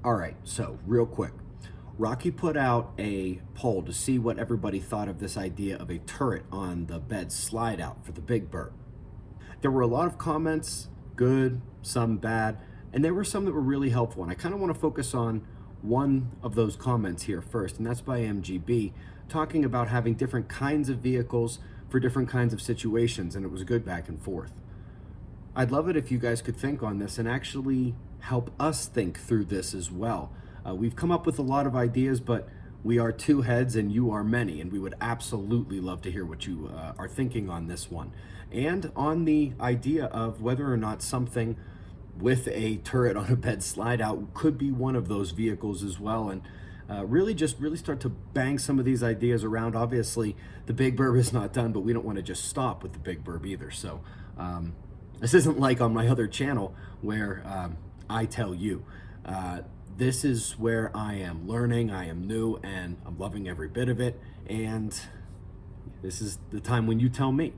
All right, so real quick, Rocky put out a poll to see what everybody thought of this idea of a turret on the bed slide out for the big Burb. There were a lot of comments, good, some bad, and there were some that were really helpful. And I kind of want to focus on one of those comments here first, and that's by MGB, talking about having different kinds of vehicles for different kinds of situations, and it was good back and forth. I'd love it if you guys could think on this and actually help us think through this as well. We've come up with a lot of ideas, but we are two heads and you are many, and we would absolutely love to hear what you are thinking on this one. And on the idea of whether or not something with a turret on a bed slide out could be one of those vehicles as well. And really start to bang some of these ideas around. Obviously, the big Burb is not done, but we don't want to just stop with the big Burb either. So this isn't like on my other channel where I tell you. This is where I am learning, I am new, and I'm loving every bit of it. And this is the time when you tell me.